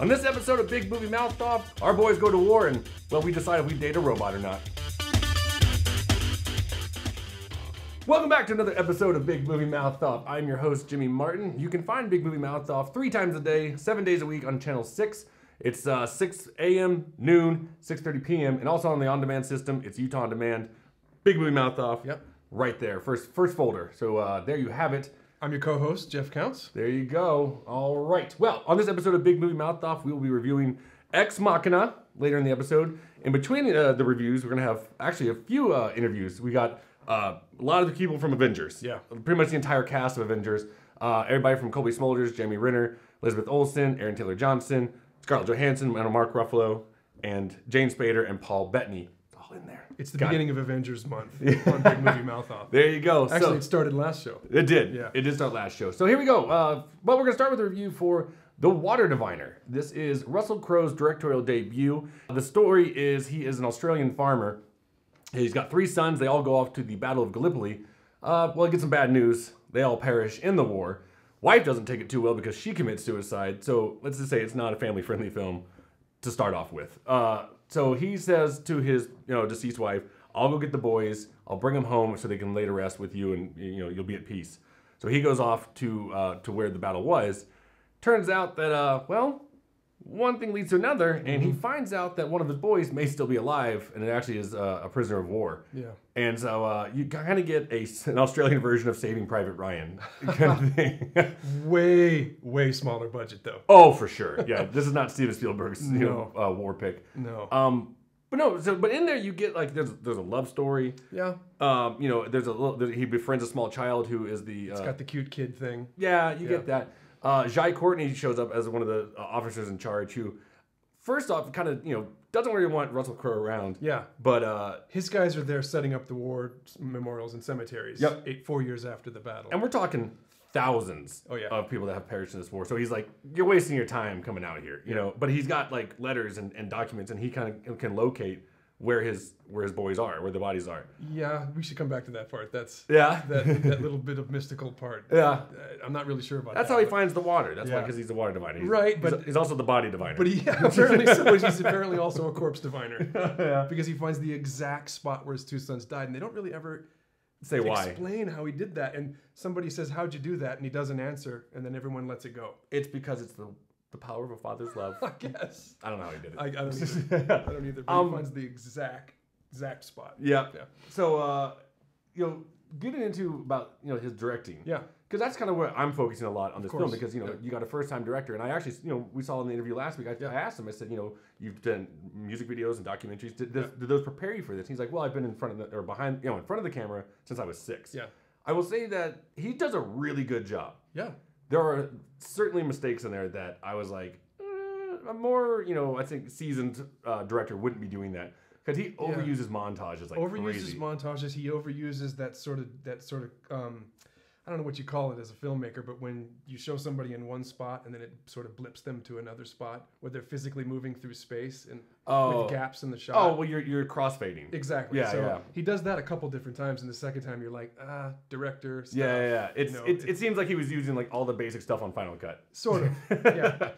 On this episode of Big Movie Mouth Off, our boys go to war and, well, we decide if we date a robot or not. Welcome back to another episode of Big Movie Mouth Off. I'm your host, Jimmy Martin. You can find Big Movie Mouth Off 3 times a day, 7 days a week on Channel 6. It's 6 a.m., noon, 6:30 p.m., and also on the on-demand system, it's Utah On Demand. Big Movie Mouth Off. Yep. Right there, first folder. So there you have it. I'm your co-host, Jeff Counts. There you go. All right. Well, on this episode of Big Movie Mouth Off, we will be reviewing Ex Machina later in the episode. In between the reviews, we're going to have actually a few interviews. We got a lot of the people from Avengers. Yeah. Pretty much the entire cast of Avengers. Everybody from Colby Smulders, Jeremy Renner, Elizabeth Olsen, Aaron Taylor Johnson, Scarlett Johansson, and Mark Ruffalo, and Jane Spader, and Paul Bettany. It's all in there. It's the beginning of Avengers month on Big Movie Mouth Off. There you go. Actually, it started last show. It did. Yeah. It did start last show. So here we go. Well, we're going to start with a review for The Water Diviner. This is Russell Crowe's directorial debut. The story is he is an Australian farmer. He's got 3 sons. They all go off to the Battle of Gallipoli. Well, he gets some bad news. They all perish in the war. Wife doesn't take it too well because she commits suicide. So let's just say it's not a family-friendly film to start off with. So he says to his deceased wife, I'll go get the boys. I'll bring them home so they can lay to rest with you, and you'll be at peace. So he goes off to where the battle was. Turns out that one thing leads to another, and he finds out that one of his boys may still be alive, and it actually is a prisoner of war. Yeah. And so you kind of get an Australian version of Saving Private Ryan kind of thing. Way smaller budget though. Oh, for sure. Yeah, this is not Steven Spielberg's war pick. No. But in there you get there's a love story. Yeah. He befriends a small child who is the. It's got the cute kid thing. Yeah, you get that. Jai Courtney shows up as one of the officers in charge who, first off, kind of doesn't really want Russell Crowe around. Yeah. But his guys are there setting up the war memorials and cemeteries. Yep. 4 years after the battle. And we're talking thousands of people that have perished in this war. So he's like, you're wasting your time coming out here, you know. But he's got letters and documents, and he kind of can locate where his boys are, where the bodies are. Yeah, we should come back to that part. That's that little bit of mystical part. Yeah, I'm not really sure about that. That's how he finds the water. That's why, because he's the water diviner. He's also the body diviner. But he's apparently also a corpse diviner. Yeah, because he finds the exact spot where his 2 sons died, and they don't really ever say why. Explain how he did that. And somebody says, "How'd you do that?" And he doesn't answer, and then everyone lets it go. It's because it's the power of a father's love. I guess. I don't know how he did it. I don't either. I don't either. But he finds the exact spot. Yeah. So, getting into about his directing. Yeah. Because that's kind of where I'm focusing a lot on this film, because you got a first-time director, and I actually we saw in the interview last week. I asked him. I said, you've done music videos and documentaries. Did those prepare you for this? He's like, well, I've been in front of in front of the camera since I was 6. Yeah. I will say that he does a really good job. Yeah. There are certainly mistakes in there that I was like, a more, I think seasoned director wouldn't be doing that, because he overuses montages crazy. Montages. He overuses that sort of I don't know what you call it as a filmmaker, but when you show somebody in one spot and then it sort of blips them to another spot where they're physically moving through space and with gaps in the shot. Oh, well, you're crossfading. Exactly. Yeah, so he does that a couple different times, and the second time you're like, director stuff. Yeah. It seems like he was using all the basic stuff on Final Cut. Sort of.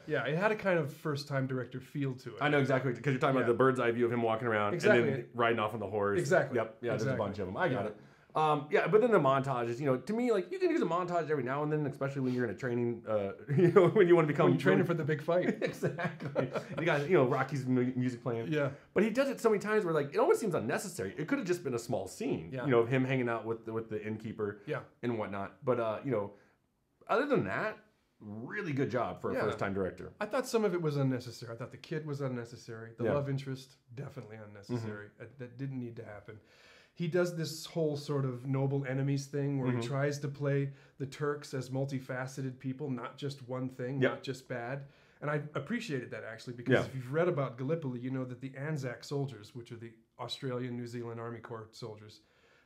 Yeah. It had a kind of first-time director feel to it. I know exactly, because you're talking about the bird's eye view of him walking around and then riding off on the horse. Exactly. Yep. Yeah. There's a bunch of them. I got it. But then the montages, to me, you can use a montage every now and then, especially when you're in a training, when you want to become... When you're training for the big fight. Exactly. You got, Rocky's music playing. Yeah. But he does it so many times where, it almost seems unnecessary. It could have just been a small scene, of him hanging out with the innkeeper and whatnot. But, other than that, really good job for a first-time director. I thought some of it was unnecessary. I thought the kid was unnecessary. The love interest, definitely unnecessary. That didn't need to happen. He does this whole sort of noble enemies thing where he tries to play the Turks as multifaceted people, not just one thing, not just bad. And I appreciated that, actually, because if you've read about Gallipoli, you know that the Anzac soldiers, which are the Australian, New Zealand Army Corps soldiers,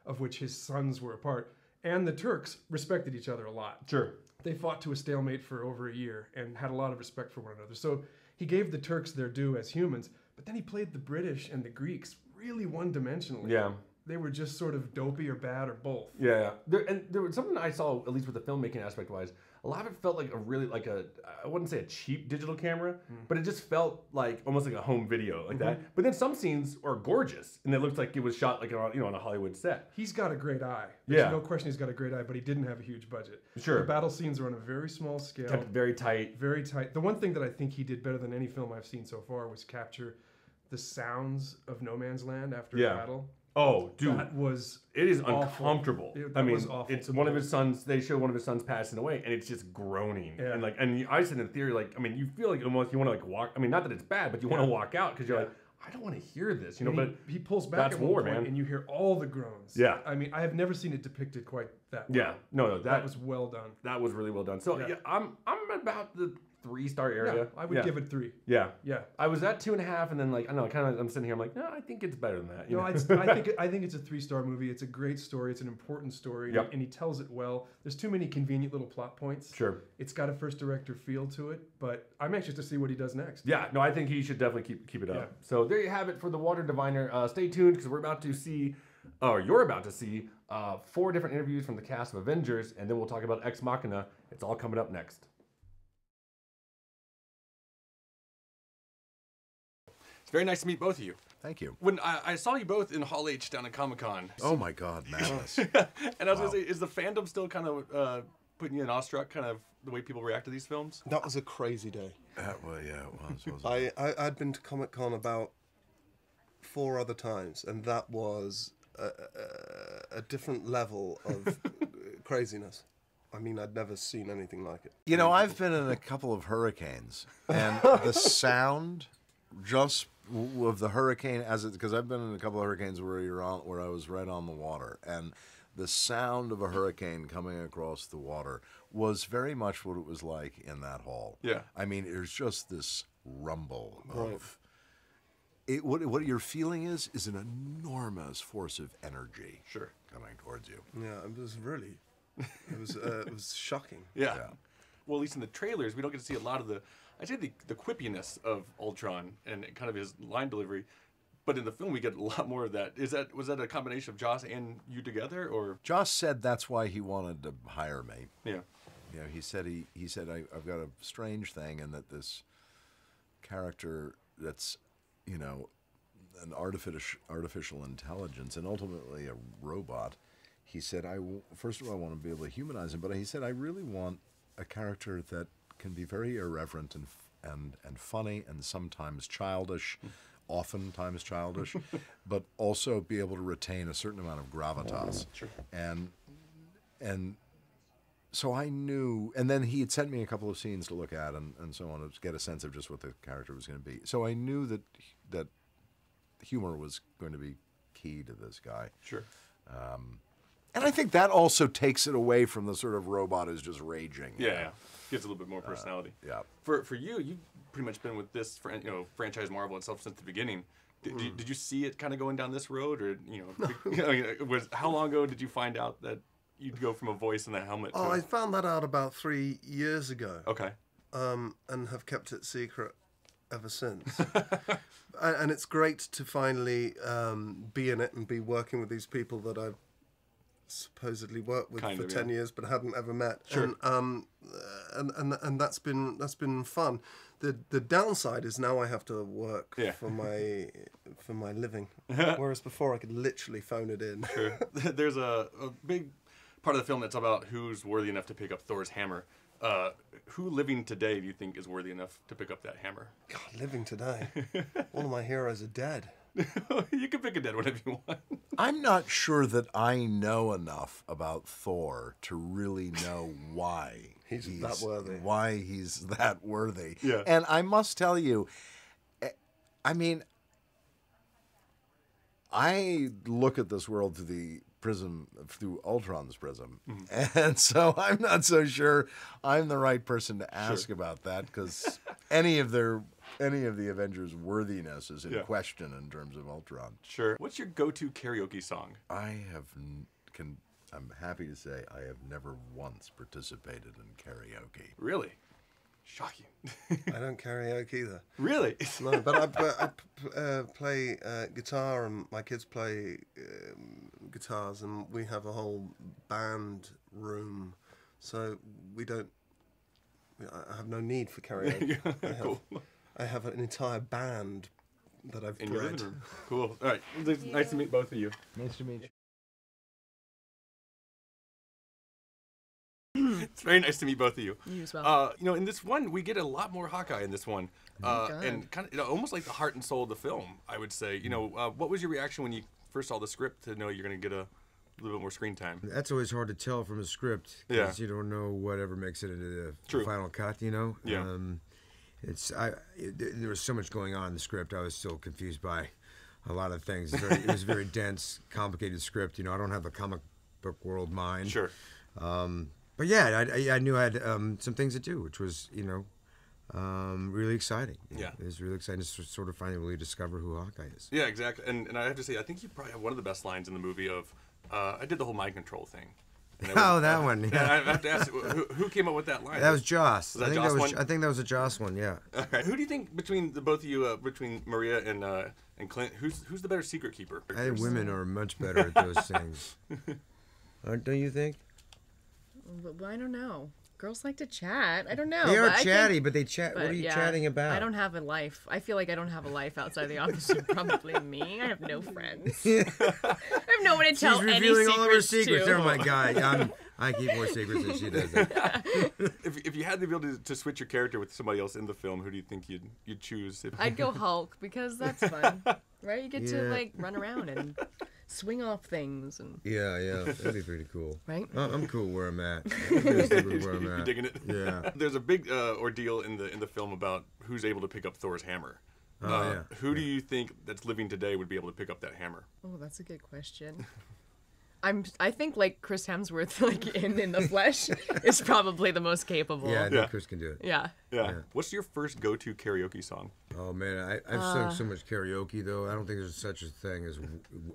of which his sons were a part, and the Turks respected each other a lot. Sure. They fought to a stalemate for over a year and had a lot of respect for one another. So he gave the Turks their due as humans, but then he played the British and the Greeks really one-dimensionally. Yeah. They were just sort of dopey or bad or both. Yeah. There was something I saw, at least with the filmmaking aspect wise. a lot of it felt like I wouldn't say a cheap digital camera, but it just felt like almost like a home video like that. But then some scenes are gorgeous, and it looked like it was shot like on a Hollywood set. He's got a great eye. There's no question he's got a great eye, but he didn't have a huge budget. Sure. The battle scenes are on a very small scale. Kept very tight. Very tight. The one thing that I think he did better than any film I've seen so far was capture the sounds of No Man's Land after a battle. Oh, dude, it is awful. uncomfortable. That was awful it's one of his sons. They show one of his sons passing away, and it's just groaning. Yeah. And I said in theory, you feel like almost you want to walk. not that it's bad, but you want to walk out because you're like, I don't want to hear this, But he pulls back that's at one war, point, man. and you hear all the groans. Yeah. I have never seen it depicted quite that well. Yeah, no, that was well done. That was really well done. So I'm about the 3-star area. Yeah, I would give it 3. Yeah, yeah. I was at 2.5, and then I'm sitting here. I'm like, no, I think it's better than that. I think it's a 3-star movie. It's a great story. It's an important story, and he tells it well. There's too many convenient little plot points. Sure. It's got a first director feel to it, but I'm anxious to see what he does next. Yeah, no, I think he should definitely keep it up. Yeah. So there you have it for the Water Diviner. Stay tuned because you're about to see 4 different interviews from the cast of Avengers, and then we'll talk about Ex Machina. It's all coming up next. It's very nice to meet both of you. Thank you. When I saw you both in Hall H down at Comic-Con. Oh my God, madness. And I was going to say, is the fandom still kind of putting you in awestruck, kind of the way people react to these films? That was a crazy day. Well, yeah, it was. I'd been to Comic-Con about 4 other times, and that was a different level of craziness. I'd never seen anything like it. You know, I've been in a couple of hurricanes, and the sound just of the hurricane because I've been in a couple of hurricanes where I was right on the water, and the sound of a hurricane coming across the water was very much what it was like in that hall. Yeah. There's just this rumble of it. What you're feeling is an enormous force of energy. Sure. Coming towards you. Yeah, it was really, it was shocking. Yeah. Well, at least in the trailers, we don't get to see a lot of the quippiness of Ultron and kind of his line delivery. But in the film, we get a lot more of that. Was that a combination of Joss and you together, or? Joss said that's why he wanted to hire me. Yeah. You know, he said I've got a strange thing, and that this character that's, an artificial intelligence and ultimately a robot. He said, first of all, I want to be able to humanize him, but he said I really want a character that can be very irreverent and funny and sometimes childish, oftentimes childish, but also be able to retain a certain amount of gravitas. Sure. And so I knew, and then he had sent me a couple of scenes to look at and so on to get a sense of just what the character was going to be. So I knew that humor was going to be key to this guy. Sure. And I think that also takes it away from the sort of robot is just raging. Yeah. Gives a little bit more personality. Yeah. For you, you've pretty much been with this franchise Marvel itself since the beginning. Did you see it kind of going down this road, or how long ago did you find out that you'd go from a voice in the helmet? Oh, I found that out about 3 years ago. Okay. And have kept it secret ever since. And it's great to finally be in it and be working with these people that I've supposedly worked with for 10 years but hadn't ever met. Sure. And that's been fun. The downside is now I have to work for my living, whereas before I could literally phone it in. Sure. There's a big part of the film that's about who's worthy enough to pick up Thor's hammer. Who living today do you think is worthy enough to pick up that hammer? God, living today. All of my heroes are dead. You can pick a dead one if you want. I'm not sure that I know enough about Thor to really know why he's that worthy. Why he's that worthy. Yeah. And I must tell you, I look at this world through Ultron's prism. Mm-hmm. And so I'm not so sure I'm the right person to ask about that, because any of the Avengers' worthiness is in question in terms of Ultron. Sure. What's your go-to karaoke song? I'm happy to say I have never once participated in karaoke. Really? Shocking. I don't karaoke either. Really? No, but I play guitar, and my kids play guitars, and we have a whole band room. So we don't I have no need for karaoke. Cool. I have an entire band that I've In your bred. living room. Cool. All right. It's nice to meet both of you. Nice to meet you. It's very nice to meet both of you. You as well. You know, in this one, we get a lot more Hawkeye in this one, and kind of almost like the heart and soul of the film, I would say. You know, what was your reaction when you first saw the script to know you're going to get a little bit more screen time? That's always hard to tell from a script because you don't know whatever makes it into the final cut. You know. Yeah. There was so much going on in the script. I was still confused by a lot of things. It was a very dense, complicated script. You know, I don't have a comic book world mind. Sure. But yeah, I knew I had some things to do, which was, you know, really exciting. Yeah. It was really exciting to sort of finally really discover who Hawkeye is. Yeah, exactly. And I have to say, I think you probably have one of the best lines in the movie of, I did the whole mind control thing. That one. Yeah. I have to ask, who came up with that line? That was Joss. Was that Joss one? I think that was a Joss one. Yeah. All right. Who do you think between the both of you, between Maria and Clint, who's the better secret keeper? I think women are much better at those things. Don't you think? Well, I don't know. Girls like to chat. I don't know. They are but chatty, but they chat. What are you yeah, chatting about? I don't have a life. I feel like I don't have a life outside the office. You're probably me. I have no friends. I have no one to tell She's any revealing all of her secrets secrets. to. Oh my God. I keep more secrets than she does. If you had the ability to switch your character with somebody else in the film, who do you think you'd choose? I'd go Hulk because that's fun, right? You get to like run around and swing off things and Yeah, that'd be pretty cool. right. I'm cool where I'm at. I'm just where I'm You at. digging it? Yeah. There's a big ordeal in the film about who's able to pick up Thor's hammer. Yeah. Who do you think that's living today would be able to pick up that hammer? Oh, that's a good question. I think like Chris Hemsworth, like in the flesh, is probably the most capable. Yeah, I think Yeah. Chris can do it. Yeah. Yeah. What's your first go-to karaoke song? Oh man, I've sung so much karaoke though. I don't think there's such a thing as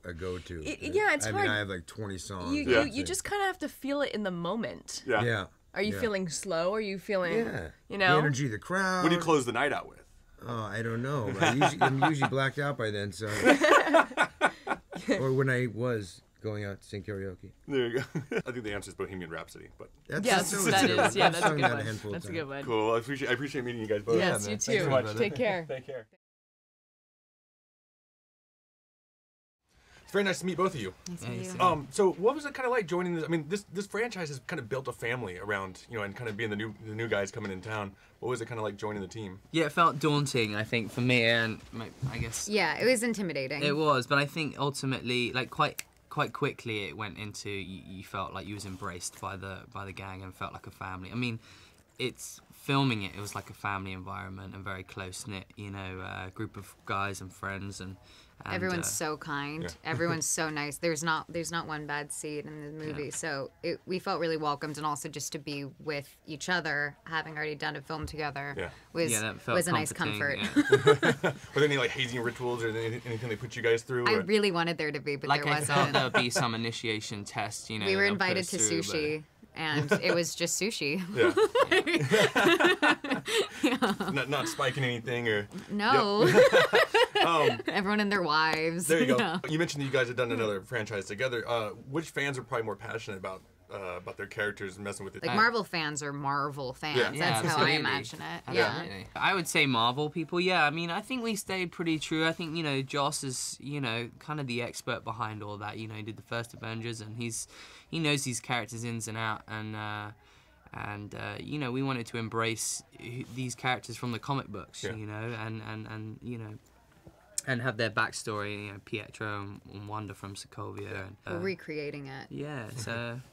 a go-to. Yeah, it's I hard. mean, I have like 20 songs. You just kind of have to feel it in the moment. Yeah. Yeah. Are you feeling slow? Are you feeling, Yeah. you know? The energy of the crowd. What do you close the night out with? Oh, I don't know. I'm usually blacked out by then, so. Or when I was going out to sing karaoke. There you go. I think the answer is Bohemian Rhapsody, but Yes, that's that good. is. Yeah, I've that's a sung good that one. handful of That's a times. good one. cool. I appreciate meeting you guys both. Yes, man. you Thanks too. so much, brother. Take care. Take care. It's very nice to meet both of you. Nice to meet you. So what was it kind of like joining this? I mean, this franchise has kind of built a family around, you know, and kind of being the new guys coming in town. What was it kind of like joining the team? Yeah, it felt daunting, I think, for me, and I guess Yeah, it was intimidating. it was. But I think ultimately, like quite quickly, it went into you felt like you was embraced by the gang and felt like a family. I mean, it's filming it was like a family environment and very close knit, you know, group of guys and friends and Everyone's so kind. Yeah. Everyone's so nice. There's not one bad seed in the movie. So we felt really welcomed, and also just to be with each other, having already done a film together, that felt was a nice comforting, comfort. yeah. Were there any like hazing rituals or anything they put you guys through? I or- really wanted there to be, but Like there I felt wasn't. there would be some initiation test, you know. We were they'll put invited us to through, sushi, and it was just sushi. Yeah. Not spiking anything or. No. Yep. Everyone and their wives. There you go. Yeah. You mentioned that you guys had done another franchise together. Which fans are probably more passionate about their characters and messing with it? Like Marvel fans are Marvel fans. Yeah. That's how I absolutely. imagine it. Absolutely. I would say Marvel people, yeah. I mean, I think we stayed pretty true. I think, you know, Joss is, you know, kind of the expert behind all that. You know, he did the first Avengers, and he knows these characters ins and out, and you know, we wanted to embrace these characters from the comic books, you know, and you know, and have their backstory, you know, Pietro and Wanda from Sokovia. And, We're recreating it. yeah, it's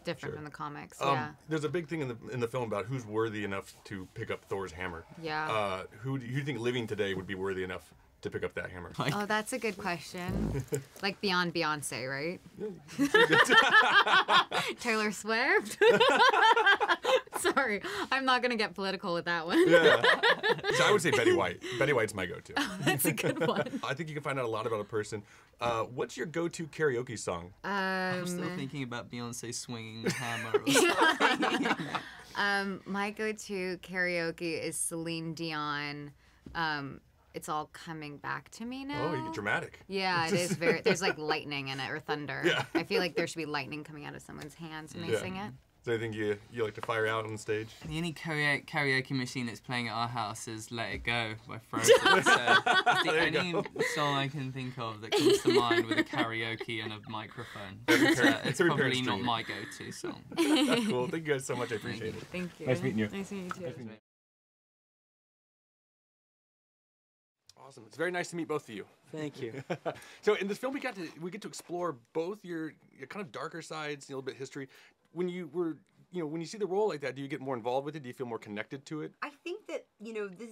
Different from the comics. Yeah. There's a big thing in the film about who's worthy enough to pick up Thor's hammer. Yeah. Who do you think living today would be worthy enough to pick up that hammer? Oh, that's a good question. Like beyond Beyonce, right? Taylor Swift? Sorry, I'm not gonna get political with that one. Yeah. So I would say Betty White. Betty White's my go-to. That's a good one. I think you can find out a lot about a person. What's your go-to karaoke song? I'm still thinking about Beyonce swinging the hammer. Or something. My go-to karaoke is Celine Dion. It's all coming back to me now. Oh, you get dramatic. Yeah, it is very. There's like lightning in it or thunder. Yeah. I feel like there should be lightning coming out of someone's hands when they Yeah. sing it. there anything you like to fire out on stage? The only karaoke machine that's playing at our house is "Let It Go" by Frozen. So it's the only song I can think of that comes to mind with a karaoke and a microphone. It's probably not my go-to song. That's cool. Thank you guys so much. I appreciate it. Thank you. Nice meeting you. Nice meeting you too. Awesome. It's very nice to meet both of you. Thank you. So in this film, we get to explore both your kind of darker sides, a little bit of history. When you were, when you see the role like that, do you get more involved with it? Do you feel more connected to it? I think that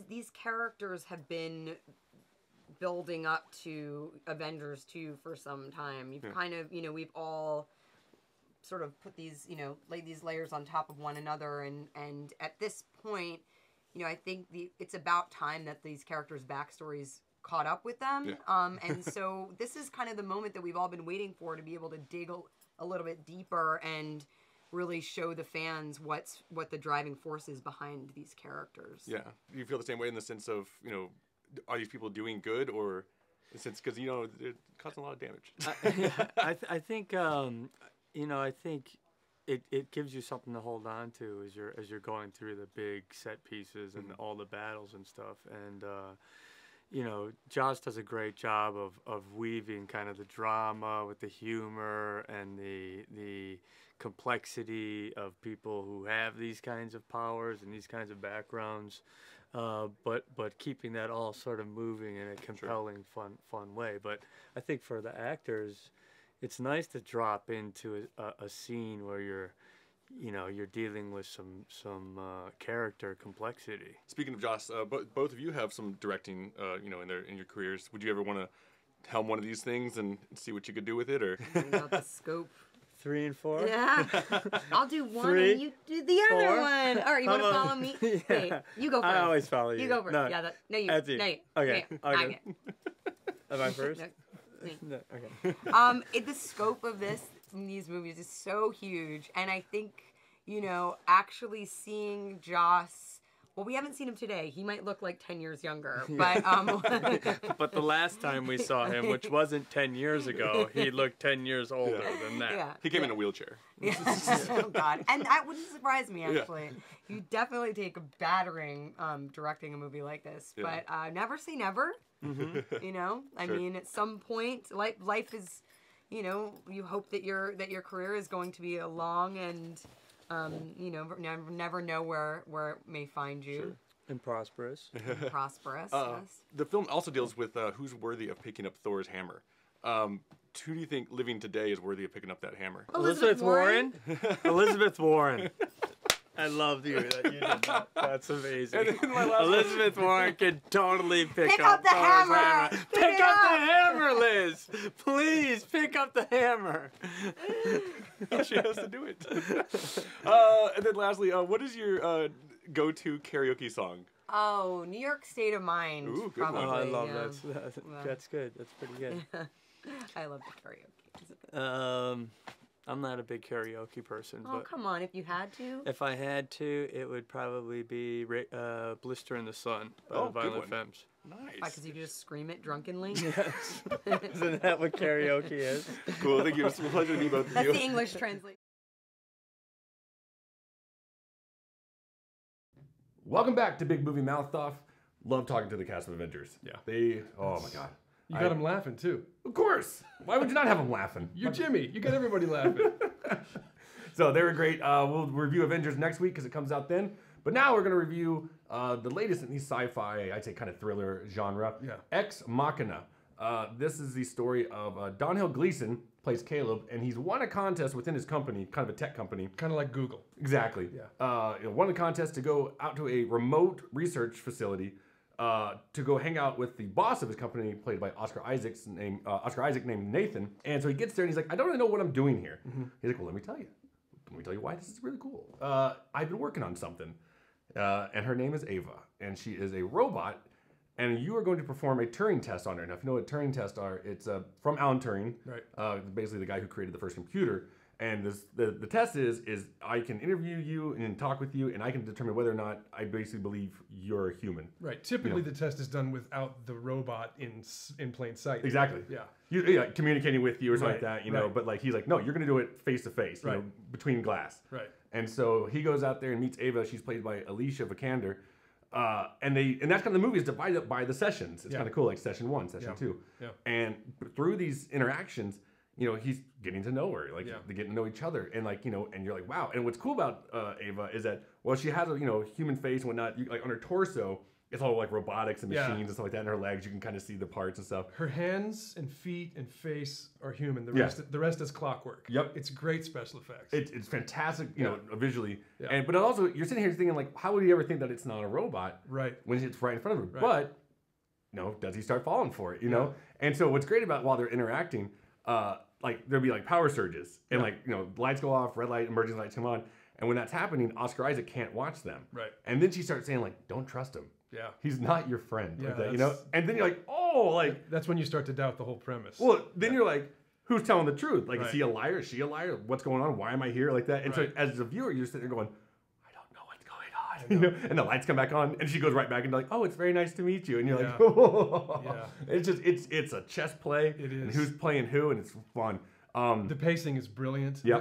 these characters have been building up to Avengers 2 for some time. You've kind of, we've all sort of put these, laid these layers on top of one another, and at this point, I think it's about time that these characters' backstories caught up with them. Yeah. And so this is kind of the moment that we've all been waiting for, to be able to dig a little bit deeper and really show the fans what the driving force is behind these characters. Yeah. Do you feel the same way in the sense of, are these people doing good, or in the sense, because, they're causing a lot of damage? I think, I think it gives you something to hold on to as you're going through the big set pieces and all the battles and stuff. And Joss does a great job of weaving kind of the drama with the humor and the complexity of people who have these kinds of powers and these kinds of backgrounds, but keeping that all sort of moving in a compelling, fun way. But I think for the actors, it's nice to drop into a scene where you're dealing with some character complexity. Speaking of Joss, both of you have some directing, in your careers. Would you ever want to helm one of these things and see what you could do with it, or? About the scope. 3 and 4. Yeah, I'll do one 3, and you do the other 4. one. All right, you want to follow me? Yeah. Wait, you go first. I always follow you. You go first. No, Yeah, you. that's you. No, you. Okay. Okay. Am I first? No. No, okay. The scope of these movies is so huge, and I think actually seeing Joss. Well, we haven't seen him today. He might look like 10 years younger, but But the last time we saw him, which wasn't 10 years ago, he looked 10 years older than that. Yeah. He came in a wheelchair. Yeah. Oh God, and that wouldn't surprise me actually. Yeah. You definitely take a battering directing a movie like this, but never say never. Mm-hmm. I mean, at some point, life is, you hope that your career is going to be a long and never know where it may find you. Sure. And prosperous. Prosperous, yes. The film also deals with who's worthy of picking up Thor's hammer. Who do you think living today is worthy of picking up that hammer? Elizabeth Warren? Elizabeth Warren. I love you that you did that. That's amazing. Elizabeth Warren can totally pick up the hammer. Pick up the hammer, Liz. Please pick up the hammer. She has to do it. And then lastly, what is your go-to karaoke song? Oh, New York State of Mind. Ooh, good probably. one. Oh, I love that. That's good. That's pretty good. I love the karaoke. I'm not a big karaoke person. Oh, but come on. If you had to? If I had to, it would probably be Blister in the Sun by the Violent Femmes. Nice. Because you just scream it drunkenly? Yes. Isn't that what karaoke is? Cool. Thank you. It's a pleasure to meet both of you. That's the English translation. Welcome back to Big Movie Mouth Off. Love talking to the cast of Avengers. Yeah. Oh my God. You got them laughing, too. Of course. Why would you not have them laughing? You're Jimmy. You got everybody laughing. So they were great. We'll review Avengers next week because it comes out then. But now we're going to review the latest in the sci-fi, I'd say kind of thriller genre. Yeah. Ex Machina. This is the story of Donhill Gleason, plays Caleb, and he's won a contest within his company, kind of a tech company. Kind of like Google. Exactly. Yeah. Won a contest to go out to a remote research facility to go hang out with the boss of his company, played by Oscar Isaac, named Nathan. And so he gets there and he's like, I don't really know what I'm doing here. Mm-hmm. He's like, well, let me tell you. Let me tell you why this is really cool. I've been working on something. And her name is Ava. And she is a robot. And you are going to perform a Turing test on her. Now, if you know what Turing tests are, it's from Alan Turing. Right. Basically the guy who created the first computer. And the test is I can interview you and talk with you, and I can determine whether or not I basically believe you're a human. Right. Typically, the test is done without the robot in plain sight. Exactly. Yeah. Communicating with you or something like Right, that, you know. right. But like he's like, no, you're gonna do it face to face, you know, between glass. Right. And so he goes out there and meets Ava. She's played by Alicia Vikander. And that's kind of the movie is divided up by the sessions. It's kind of cool, like session 1, session 2. Yeah. And through these interactions, you know, he's getting to know her, like they get to know each other, and like, you know, and you're like, wow. And what's cool about Ava is that, well, she has a, you know, human face and whatnot. Like on her torso, it's all like robotics and machines and stuff like that. And her legs, you can kind of see the parts and stuff. Her hands and feet and face are human. The rest is clockwork. Yep. It's great special effects. It's fantastic, you know, visually. Yeah. And but also, you're sitting here thinking like, how would he ever think that it's not a robot? Right. When it's right in front of him. Right. But no, does he start falling for it? You know. And so what's great about while they're interacting, like there'll be like power surges and like, you know, lights go off, red light, emergency lights come on, and when that's happening, Oscar Isaac can't watch them. Right. And then she starts saying like, don't trust him. Yeah. He's not your friend. Yeah, like that, you know? And then you're like, oh, like. That's when you start to doubt the whole premise. Well, then you're like, who's telling the truth? Like, is he a liar? Is she a liar? What's going on? Why am I here? Like that. And so as a viewer, you're sitting there going, I don't know what's going on. You know? And the lights come back on and she goes right back and like, oh, it's very nice to meet you. And you're like, oh. It's just, it's a chess play. It is. And who's playing who, and it's fun. The pacing is brilliant. Yeah.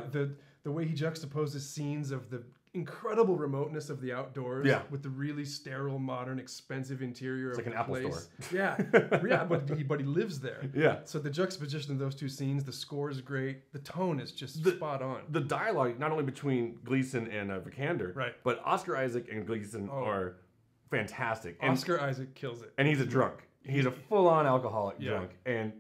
The way he juxtaposes scenes of the incredible remoteness of the outdoors with the really sterile, modern, expensive interior of like the an Apple place. store. Yeah, but he lives there. Yeah. So the juxtaposition of those two scenes, the score is great. The tone is just spot on. The dialogue, not only between Gleason and Vikander, but Oscar Isaac and Gleason are fantastic. And Oscar Isaac kills it. And he's a drunk. He's a full-on alcoholic drunk. And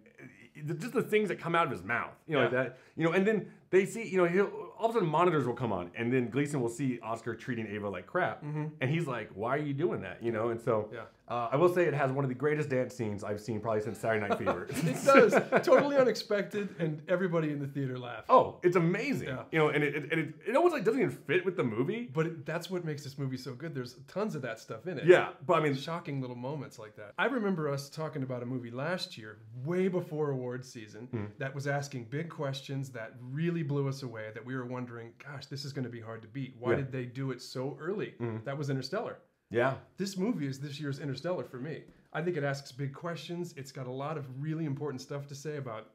just the things that come out of his mouth, you know, like that, you know, and then they see, you know, all of a sudden monitors will come on, and then Gleason will see Oscar treating Ava like crap, and he's like, "Why are you doing that?" You know, and so I will say it has one of the greatest dance scenes I've seen probably since Saturday Night Fever. It does, totally unexpected, and everybody in the theater laughed. Oh, it's amazing, you know, and it almost like doesn't even fit with the movie, but that's what makes this movie so good. There's tons of that stuff in it. Yeah, but I mean, shocking little moments like that. I remember us talking about a movie last year, way before awards season, that was asking big questions that really blew us away. That we were wondering, gosh, this is going to be hard to beat. Why did they do it so early? That was Interstellar. Yeah. This movie is this year's Interstellar for me. I think it asks big questions. It's got a lot of really important stuff to say about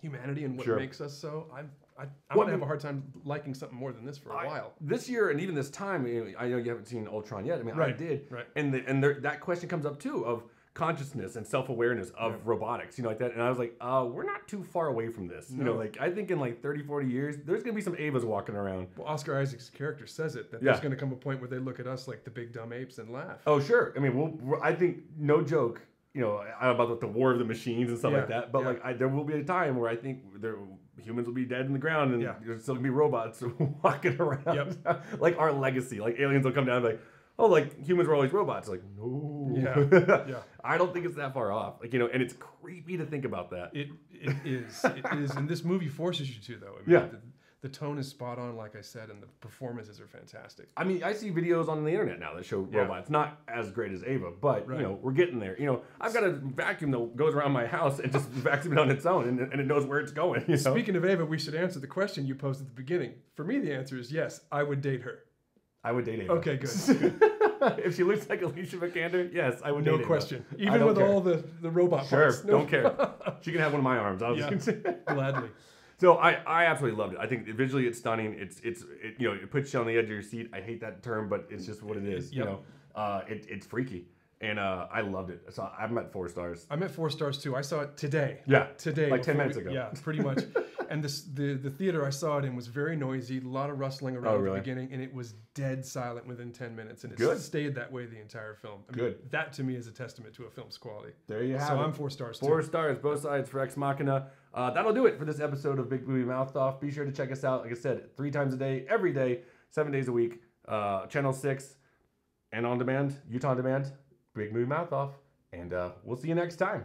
humanity and what makes us so. I'm going to have a hard time liking something more than this for a while. This year and even this time, I know you haven't seen Ultron yet. I mean, I did. Right. And that question comes up too of consciousness and self-awareness of robotics, you know, like that. And I was like, we're not too far away from this. You know, like I think in like 30, 40 years, there's going to be some Avas walking around. Well, Oscar Isaac's character says it, that there's going to come a point where they look at us like the big dumb apes and laugh. Oh, sure. I mean, I think, no joke, you know, about the war of the machines and stuff like that. But like, there will be a time where I think humans will be dead in the ground and there's still going to be robots walking around. Like our legacy, like aliens will come down and be like, oh, like humans were always robots. Like, no. I don't think it's that far off. Like, you know, and it's creepy to think about that. It is. It is. And this movie forces you to, though. I mean, the tone is spot on, like I said, and the performances are fantastic. I mean, I see videos on the internet now that show robots. Not as great as Ava, but, you know, we're getting there. You know, I've got a vacuum that goes around my house and just vacuums it on its own, and it knows where it's going. You know? Speaking of Ava, we should answer the question you posed at the beginning. For me, the answer is yes, I would date her. I would date Ava. Okay, good. If she looks like Alicia Vikander, yes, I would date Ava. No question. Even with all the robot parts. Sure, don't care. She can have one of my arms. Gladly. So I absolutely loved it. I think visually it's stunning. It you know, it puts you on the edge of your seat. I hate that term, but it's just what it is. You know, it's freaky. And I loved it. So I'm at 4 stars. I'm at 4 stars too. I saw it today. Yeah. Today. Like 10 minutes ago. Yeah, pretty much. And the theater I saw it in was very noisy, a lot of rustling around at the beginning, and it was dead silent within 10 minutes. And it stayed that way the entire film. I mean, that to me is a testament to a film's quality. There you have it. So I'm 4 stars too. 4 stars, both sides for Ex Machina. That'll do it for this episode of Big Movie Mouth Off. Be sure to check us out, like I said, 3 times a day, every day, 7 days a week. Channel 6 and on demand, Utah On Demand. Big Movie Mouth Off, and we'll see you next time.